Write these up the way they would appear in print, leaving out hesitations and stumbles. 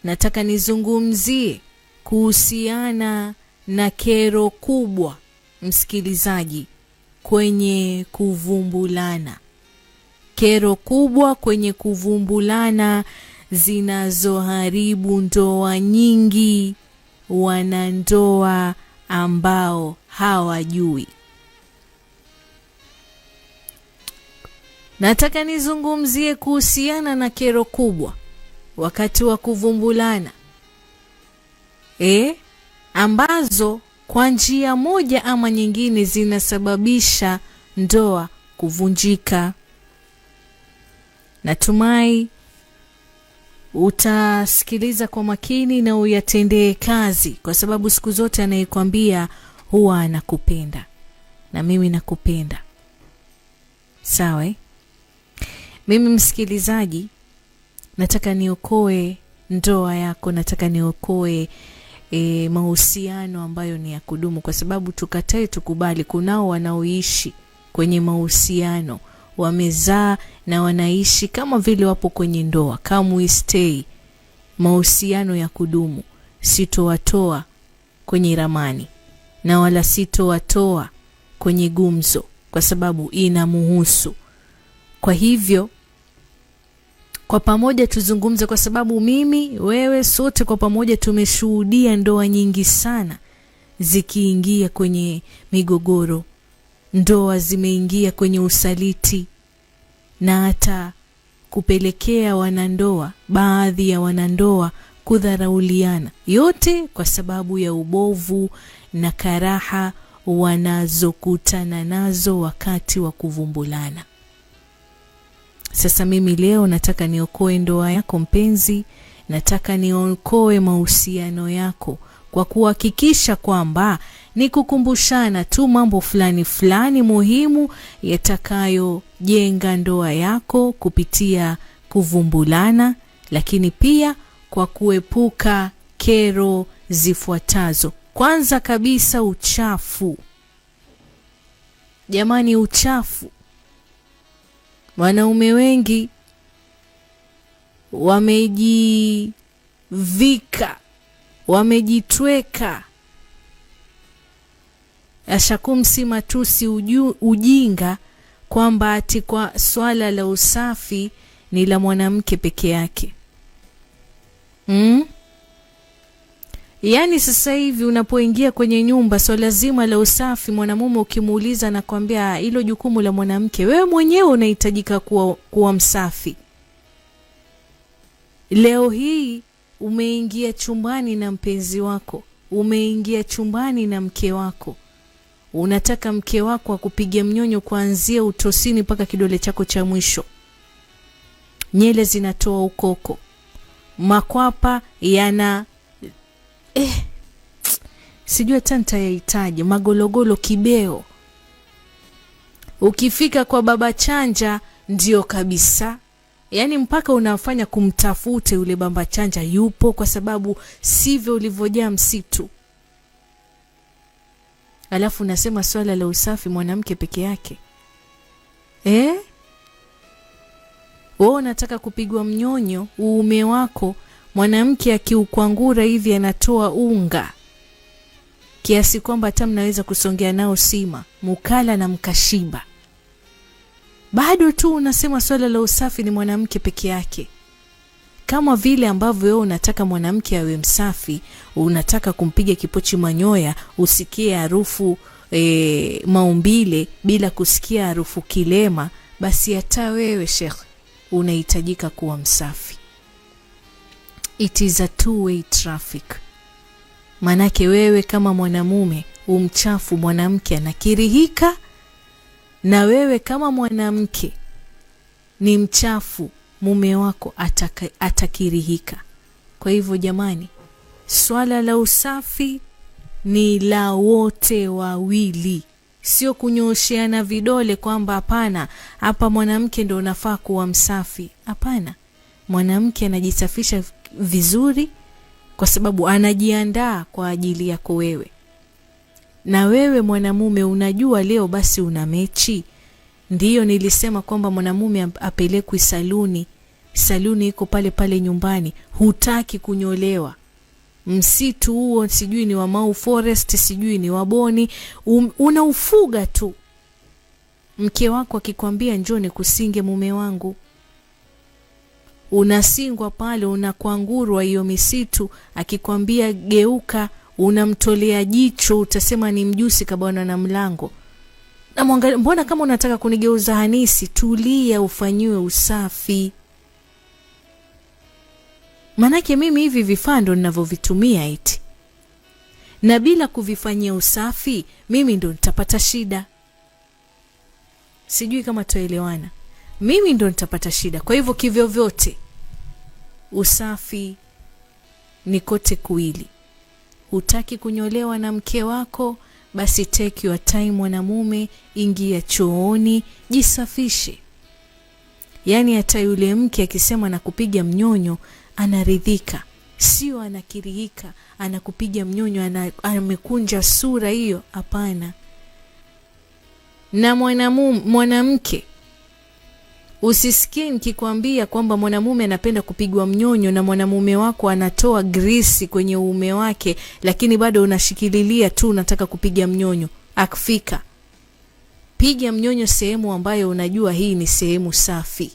nataka nizungumzie kuhusiana na kero kubwa, msikilizaji, kwenye kuvumbulana. Kero kubwa kwenye kuvumbulana zinazoharibu ndoa nyingi, wanandoa ambao hawajui. Nataka nizungumzie kuhusiana na kero kubwa wakati wa kuvumbulana, ambazo kwa njia moja ama nyingine zinasababisha ndoa kuvunjika. Natumai utasikiliza kwa makini na uyatendee kazi, kwa sababu siku zote anayekwambia huwa anakupenda, na mimi nakupenda. Sawa? Mimi msikilizaji, nataka niokoe ndoa yako, nataka niokoe mahusiano ambayo ni ya kudumu, kwa sababu tukatae tukubali, kunao wanaoishi kwenye mahusiano, wamezaa na wanaishi kama vile wapo kwenye ndoa. Kama we stay mahusiano ya kudumu, sitowatoa kwenye ramani na wala sitowatoa kwenye gumzo, kwa sababu inamuhusu. Kwa hivyo kwa pamoja tuzungumze, kwa sababu mimi, wewe, sote kwa pamoja tumeshuhudia ndoa nyingi sana zikiingia kwenye migogoro. Ndoa zimeingia kwenye usaliti na hata kupelekea wanandoa, baadhi ya wanandoa kudharauliana, yote kwa sababu ya ubovu na karaha wanazokutana nazo wakati wa kuvumbulana. Sasa mimi leo nataka niokoe ndoa yako mpenzi, nataka niokoe mahusiano yako kwa kuhakikisha kwamba ni kukumbushana tu mambo fulani fulani muhimu yatakayojenga ndoa yako kupitia kuvumbulana, lakini pia kwa kuepuka kero zifuatazo. Kwanza kabisa, uchafu. Jamani, uchafu. Wanaume wengi wamejivika, wamejitweka ashakumsi matusi ujinga kwamba ati kwa swala la usafi ni la mwanamke peke yake. Yaani sasa hivi unapoingia kwenye nyumba, swala zima la usafi, mwanamume ukimuuliza na kwambia hilo jukumu la mwanamke, wewe mwenyewe unahitajika kuwa msafi. Leo hii umeingia chumbani na mpenzi wako, umeingia chumbani na mke wako, unataka mke wako akupige mnyonyo kuanzia utosini mpaka kidole chako cha mwisho. Nyele zinatoa ukoko, makwapa yana sijui tanta yahitaji, magologolo kibeo. Ukifika kwa baba chanja ndio kabisa, yaani mpaka unafanya kumtafute ule baba chanja yupo, kwa sababu sivyo ulivyojaa msitu. Alafu unasema swala la usafi mwanamke peke yake. Wewe unataka kupigwa mnyonyo uume wako, mwanamke akiukwangura hivi anatoa unga kiasi kwamba hata mnaweza kusongea nao sima, mukala na mkashiba. Bado tu unasema swala la usafi ni mwanamke peke yake. Kama vile ambavyo wewe unataka mwanamke awe msafi, unataka kumpiga kipochi manyoya usikie harufu maumbile bila kusikia harufu kilema, basi hata wewe Sheikh unahitajika kuwa msafi. It is a two-way traffic. Manake wewe kama mwanamume umchafu, mwanamke anakirihika, na wewe kama mwanamke ni mchafu, mume wako atakirihika. Kwa hivyo jamani, swala la usafi ni la wote wawili, sio kunyoosheana vidole kwamba hapana, hapa mwanamke ndio unafaa kuwa msafi. Hapana, mwanamke anajisafisha vizuri kwa sababu anajiandaa kwa ajili yako wewe. Na wewe mwanamume unajua leo basi una mechi. Ndiyo nilisema kwamba mwanamume apelekwe saluni saluni iko pale pale nyumbani, hutaki kunyolewa. Msitu huo sijui ni wa Mau Forest, sijui ni wa Boni, unaufuga tu. Mke wako akikwambia njoo nikusinge mume wangu, unasingwa pale, unakwangurwa hiyo misitu. Akikwambia geuka, unamtolea jicho, utasema ni mjusi kabana na mlango. Na mwangalia, mbona kama unataka kunigeuza Hanisi? Tulia, ufanyiwe usafi. Manake mimi hivi vifaa ndo ninavyovitumia eti, na bila kuvifanyia usafi mimi ndo nitapata shida. Sijui kama tuelewana. Mimi ndo nitapata shida. Kwa hivyo kivyo vyote usafi ni kote kuwili. Hutaki kunyolewa na mke wako, basi take your time mwanamume, ingia chooni, jisafishe. Yaani hata yule mke akisema na kupiga mnyonyo anaridhika, sio anakirihika, anakupiga mnyonyo amekunja sura hiyo, hapana. Na mwanamke, usisikie nikikwambia kwamba mwanamume anapenda kupigwa mnyonyo na mwanamume wako anatoa grisi kwenye uume wake, lakini bado unashikililia tu unataka kupiga mnyonyo. Akifika, piga mnyonyo sehemu ambayo unajua hii ni sehemu safi.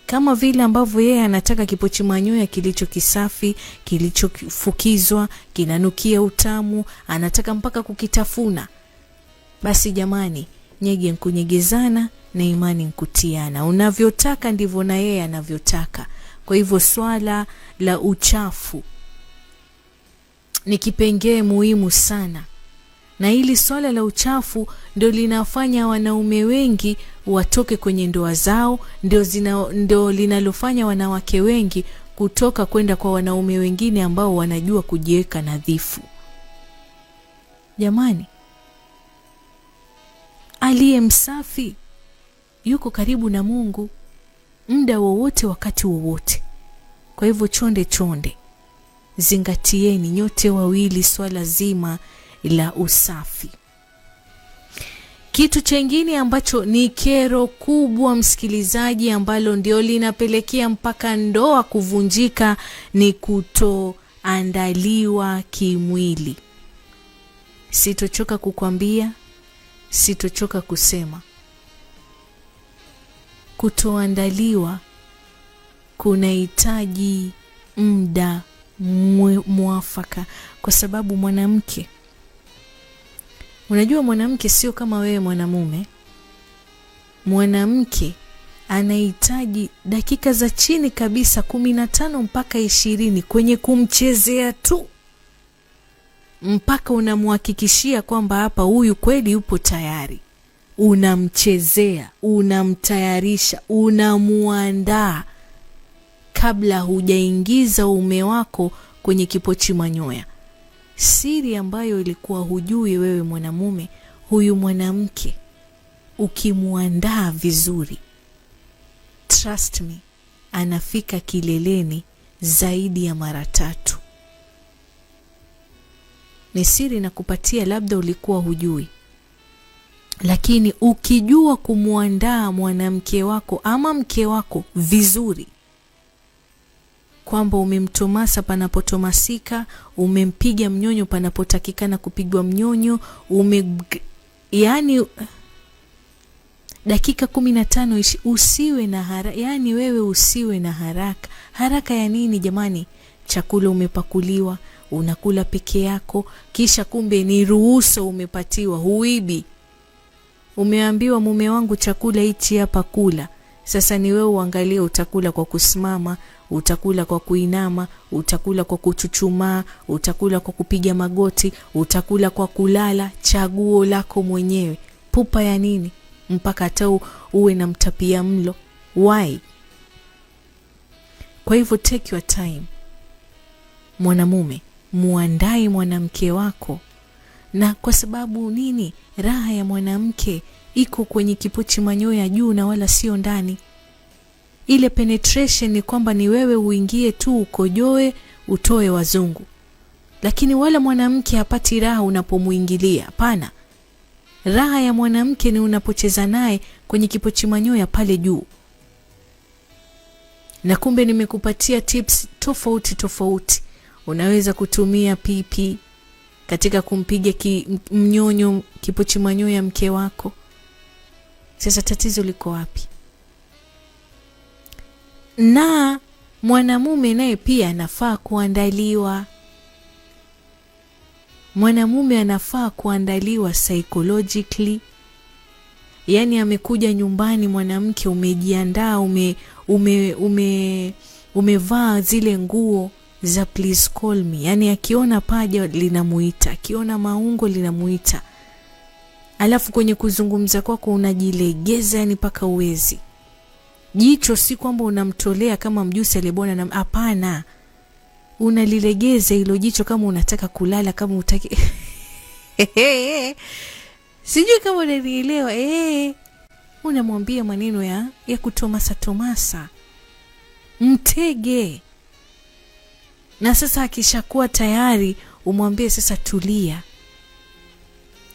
Kama vile ambavyo yeye anataka kipochi manyoya kilicho kisafi, kilichofukizwa, kinanukia utamu, anataka mpaka kukitafuna. Basi jamani, nyege nkunyegezana na imani nkutiana. Unavyotaka ndivyo na yeye anavyotaka. Kwa hivyo swala la uchafu ni kipengee muhimu sana. Na hili swala la uchafu ndio linafanya wanaume wengi watoke kwenye ndoa zao, ndio linalofanya wanawake wengi kutoka kwenda kwa wanaume wengine ambao wanajua kujiweka nadhifu. Jamani, aliye msafi yuko karibu na Mungu muda wowote, wakati wowote. Kwa hivyo chonde, zingatieni nyote wawili swala zima la usafi. Kitu chengine ambacho ni kero kubwa msikilizaji, ambalo ndio linapelekea mpaka ndoa kuvunjika, ni kutoandaliwa kimwili. Sitochoka kukwambia, sitochoka kusema, kutoandaliwa kunahitaji muda mwafaka. Kwa sababu mwanamke, unajua mwanamke sio kama wewe mwanamume. Mwanamke anahitaji dakika za chini kabisa 15 mpaka 20 kwenye kumchezea tu, mpaka unamhakikishia kwamba hapa huyu kweli yupo tayari. Unamchezea, unamtayarisha, unamuandaa kabla hujaingiza uume wako kwenye kipochi manyoya. Siri ambayo ilikuwa hujui wewe mwanamume, huyu mwanamke ukimuandaa vizuri, trust me, anafika kileleni zaidi ya mara 3. Ni siri na kupatia, labda ulikuwa hujui. Lakini ukijua kumuandaa mwanamke wako ama mke wako vizuri, kwamba umemtomasa panapotomasika, umempiga mnyonyo panapotakikana kupigwa mnyonyo, yani dakika 15 usiwe na haraka. Yani wewe usiwe na haraka. Haraka ya nini jamani? Chakula umepakuliwa, unakula peke yako, kisha kumbe ni ruhusa umepatiwa, huibi. Umeambiwa mume wangu chakula hichi hapa kula. Sasa ni wewe uangalie, utakula kwa kusimama, utakula kwa kuinama, utakula kwa kuchuchumaa, utakula kwa kupiga magoti, utakula kwa kulala. Chaguo lako mwenyewe. Pupa ya nini mpaka hata uwe na mtapia mlo? Why? Kwa hivyo take your time mwanamume, muandae mwanamke wako. Na kwa sababu nini? Raha ya mwanamke iko kwenye kipochi manyoya juu na wala sio ndani. Ile penetration ni kwamba ni wewe uingie tu ukojoe utoe wazungu. Lakini wala mwanamke hapati raha unapomuingilia. Hapana. Raha ya mwanamke ni unapocheza naye kwenye kipochi manyoya pale juu. Na kumbe nimekupatia tips tofauti. Unaweza kutumia pipi katika kumpiga mnyonyo, kipochi manyoya ya mke wako. Sasa tatizo liko wapi? Na mwanamume naye pia anafaa kuandaliwa. Mwanamume anafaa kuandaliwa psychologically. Yaani amekuja nyumbani mwanamke, umejiandaa, umevaa zile nguo za please call me. Yaani akiona paja linamuita, akiona maungo linamuita. Alafu kwenye kuzungumza kwako unajilegeza, yani paka uwezi. Jicho si kwamba unamtolea kama mjusi aliyebona na hapana. Unalilegeza hilo jicho kama unataka kulala, kama utaki. Sijui kama unanielewa. Unamwambia maneno ya kutomasa. Mtege. Na sasa akishakuwa tayari umwambie sasa tulia.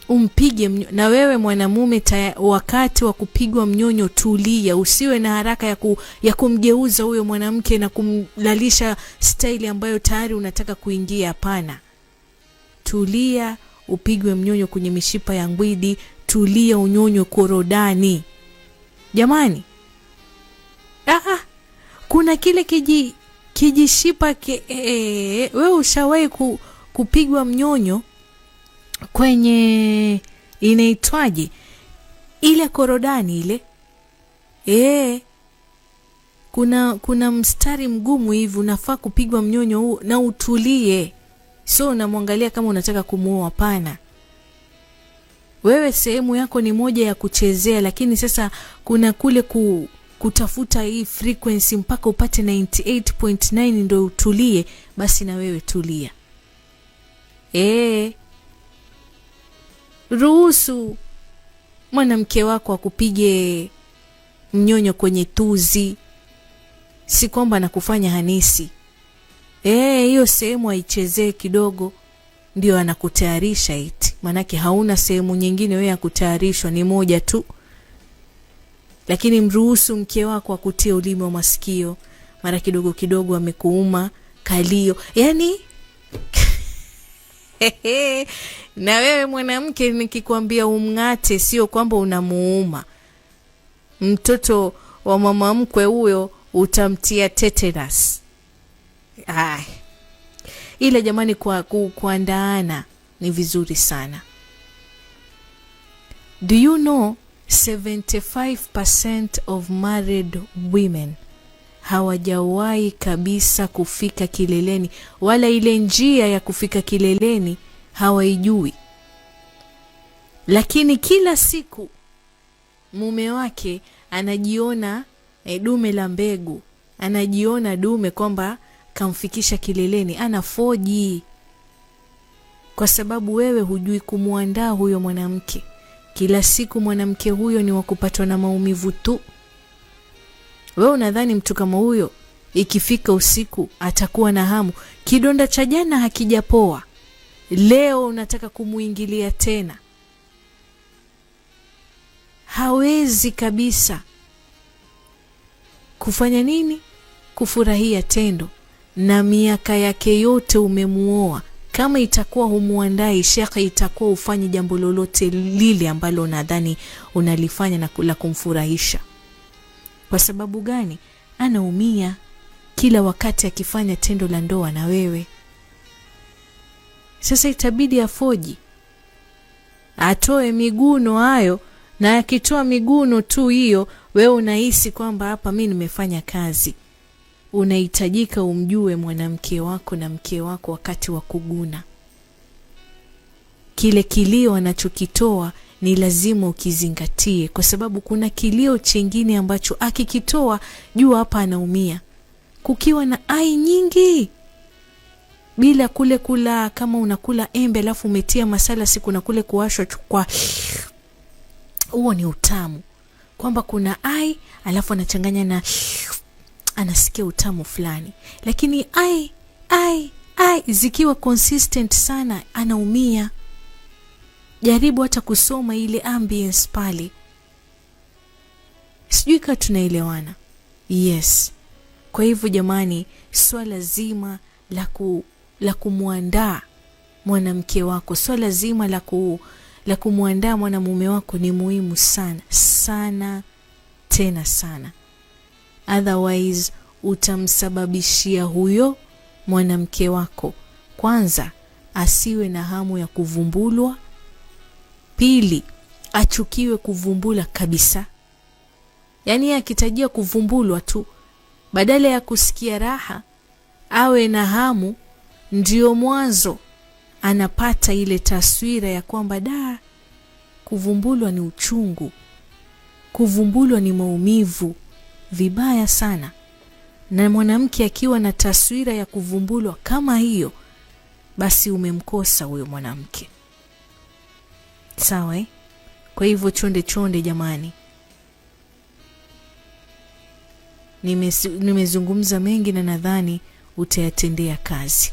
Umpige na wewe mwanamume wakati wa kupigwa mnyonyo tulia. Usiwe na haraka ya kumgeuza huyo mwanamke na kumlalisha style ambayo tayari unataka kuingia, hapana. Tulia, upigwe mnyonyo kwenye mishipa ya ngwidi, tulia unyonyo korodani. Jamani. Kuna kile kijishipa wewe ushawahi kupigwa mnyonyo kwenye inaitwaje ile korodani ile? Kuna mstari mgumu hivi, unafaa kupigwa mnyonyo huu na utulie. So unamwangalia kama unataka kumuoa, hapana. Wewe sehemu yako ni moja ya kuchezea, lakini sasa kuna kule kutafuta hii frequency mpaka upate 98.9 ndio utulie. Basi na wewe tulia. Ruhusu mwanamke wako akupige mnyonyo kwenye tuzi. Si kwamba anakufanya hanisi. Hiyo sehemu aichezee kidogo ndio anakutayarisha eti. Manake hauna sehemu nyingine wewe ya kutayarishwa, ni moja tu. Lakini mruhusu mke wako akutie ulimi wa masikio. Mara kidogo amekuuma kalio. Yaani na wewe mwanamke nikikwambia umngate, sio kwamba unamuuma. Mtoto wa mama mkwe huyo utamtia tetanus. Ila jamani, kuandaana ni vizuri sana. Do you know 75% of married women hawajawahi kabisa kufika kileleni, wala ile njia ya kufika kileleni hawaijui. Lakini kila siku mume wake anajiona dume la mbegu, anajiona dume kwamba kamfikisha kileleni, anafoji. Kwa sababu wewe hujui kumuandaa huyo mwanamke. Kila siku mwanamke huyo ni wakupatwa na maumivu tu. Wewe unadhani mtu kama huyo ikifika usiku atakuwa na hamu? Kidonda cha jana hakijapoa, leo unataka kumuingilia tena. Hawezi kabisa kufanya nini? Kufurahia tendo. Na miaka yake yote umemuoa. Kama itakuwa humuandai shaka, itakuwa ufanye jambo lolote lile ambalo unadhani unalifanya na la kumfurahisha. Kwa sababu gani? Anaumia kila wakati akifanya tendo la ndoa na wewe. Sasa itabidi afoji, atoe miguno hayo, na akitoa miguno tu hiyo, wewe unahisi kwamba hapa mimi nimefanya kazi. Unahitajika umjue mwanamke wako na mke wako wakati wa kuguna. Kile kilio anachokitoa ni lazima ukizingatie, kwa sababu kuna kilio chengine ambacho akikitoa jua hapa anaumia. Kukiwa na ai nyingi bila kule kula, kama unakula embe alafu umetia masala, siku na kule kuwashwa kwa huo ni utamu. Kwamba kuna ai alafu anachanganya na anasikia utamu fulani. Lakini ai zikiwa consistent sana anaumia. Jaribu hata kusoma ile ambience pale. Sijui kama tunaelewana. Yes. Kwa hivyo jamani, swala zima la kumuandaa mwanamke wako, swala zima la kumuandaa mwanamume wako ni muhimu sana sana, tena sana. Otherwise utamsababishia huyo mwanamke wako, kwanza, asiwe na hamu ya kuvumbulwa; pili, achukiwe kuvumbula kabisa. Yani akitajia kuvumbulwa tu, badala ya kusikia raha, awe na hamu, ndio mwanzo anapata ile taswira ya kwamba kuvumbulwa ni uchungu, kuvumbulwa ni maumivu, vibaya sana. Na mwanamke akiwa na taswira ya kuvumbulwa kama hiyo, basi umemkosa huyo mwanamke. Sawa? Kwa hivyo chonde jamani, nimezungumza mengi na nadhani utayatendea kazi.